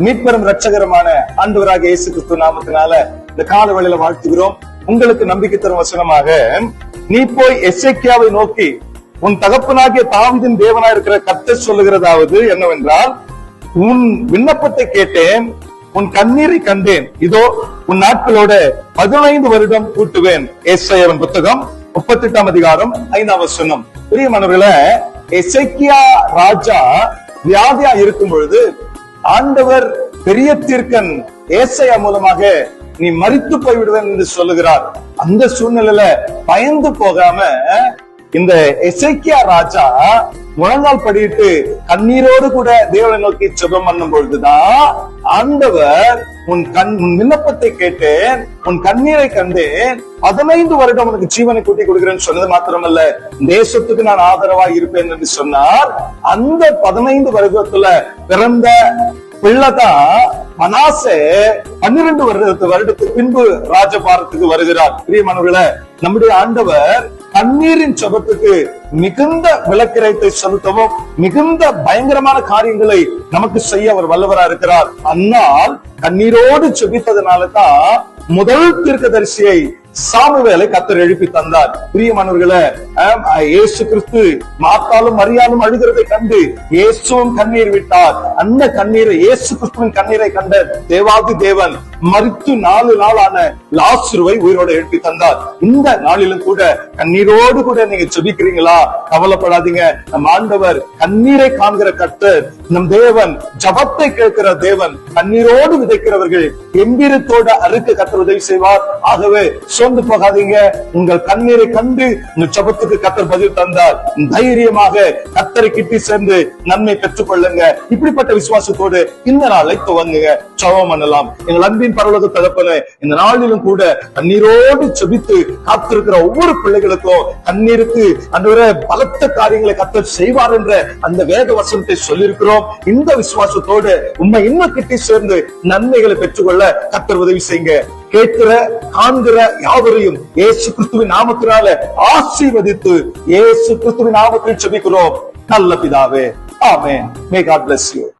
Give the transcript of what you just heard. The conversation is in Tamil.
மீட்பெரும் இரட்சகரமான ஆண்டவராக இயேசு கிறிஸ்து நாமத்தினால இந்த கால வேளையில வாழ்த்துகிறோம். உங்களுக்கு நம்பிக்கை தரும் வசனமாக, நீ போய் எசேக்கியாவை நோக்கி உன் தகப்பனாகிய தாவீதின் தேவனாய் இருக்கிற கர்த்தர் சொல்லுகிறதாவது என்னவென்றால், உன் விண்ணப்பத்தை கேட்டேன், உன் கண்ணீரை கண்டேன், இதோ உன் நாட்களோட 15 வருடம் கூட்டுவேன். ஏசாயாவின் புத்தகம் 38 அதிகாரம் 5 வசனம். பிரியமானவர்களே, எசேக்கியா ராஜா வியாதியா இருக்கும் பொழுது ஆண்டவர் பெரிய தீர்க்கன் ஏசாயா மூலமாக நீ மரித்து போய்விடுவேன் என்று சொல்லுகிறார். அந்த சூழ்நிலையில பயந்து போகாம இந்த எசேக்கியா ராஜா முழங்கால் படியிட்டு கண்ணீரோடு கூட தேவனை நோக்கி ஜெபம் பண்ணும் பொழுதுதான் ஆண்டவர் உன் விண்ணப்பத்தை கேட்டேன், உன் கண்ணீரை கண்டேன், 15 வருடம் உனக்கு ஜீவனை கூட்டி கொடுக்கிறேன்னு சொன்னது மாத்திரமல்ல, தேசத்துக்கு நான் ஆதரவா இருப்பேன் என்று சொன்னார். அந்த 15 வருடத்துல பிறந்த பிள்ளைதான் மனாசே 12 வருடத்துக்கு பின்பு ராஜபாரத்துக்கு வருகிறார். பிரியமானவர்களே, நம்முடைய ஆண்டவர் கண்ணீரின் ஜெபத்துக்கு மிகுந்த விளக்கிரத்தை செலுத்தவும் மிகுந்த பயங்கரமான காரியங்களை நமக்கு செய்ய அவர் வல்லவரா இருக்கிறார். ஆனால் கண்ணீரோடு ஜெபித்ததுனால தான் முதல் தீர்க்கதரிசியை சாமுவேலை கர்த்தர் எழுப்பி தந்தார். பிரியமானவர்களே, இயேசு கிறிஸ்து மார்த்தாலும் மரியாளும் அழுகிறதை கண்டு இயேசுவும் கண்ணீர் விட்டார். அந்த கண்ணீரை, இயேசு கிறிஸ்துவின் கண்ணீரை கண்ட தேவாதி தேவன் மரித்து 4 நாளான லாசருவை உயிரோடு எழுப்பி தந்தார். இந்த நாளிலும் கூட கண்ணீரோடு கூட நீங்க ஜெபிக்கிறீங்களா? கவலைப்படாதீங்க. நம் ஆண்டவர் கண்ணீரை காண்கிற கர்த்தர், நம் தேவன் ஜபத்தை கேட்கிற தேவன். கண்ணீரோடு விதைக்கிறவர்கள் கம்பீரத்தோடு அறுக்க கர்த்தர் உதவி செய்வார். ஆகவே சோர்ந்து போகாதீங்க. உங்கள் கண்ணீரை கண்டு உங்கள் ஜபத்துக்கு கர்த்தர் பதில் தந்தார். தைரியமாக கர்த்தரை கிட்டி சேர்ந்து நன்மை பெற்றுக் கொள்ளுங்க. இப்படிப்பட்ட விசுவாசத்தோடு இந்த நாளை துவங்குங்க. ஜெபம் பண்ணலாம். எங்கள் அன்பின் பரலோக தகப்பனே, இந்த நாளிலும் கூட கண்ணீரோடு ஜெபித்து காத்திருக்கிற ஒவ்வொரு பிள்ளைகளுக்கும் கண்ணீருக்கு ஆண்டவரே பலத்த காரியங்களை கர்த்தர் செய்வார் என்ற அந்த வேத வசனத்தை சொல்லியிருக்கிறோம். இந்த விசுவாசத்தோடு உண்மை இன்னும் கிட்டி சேர்ந்து நன்மைகளை பெற்றுக்கொள்ள கர்த்தர் உதவி செய்யுங்க. கேட்கிற காண்கிற யாவரையும் இயேசு கிறிஸ்துவின் நாமத்தினால ஆசீர்வதித்து இயேசு கிறிஸ்துவின் நாமத்தில் ஜெபிக்கிறோம் நல்ல பிதாவே. ஆமென். May God bless you.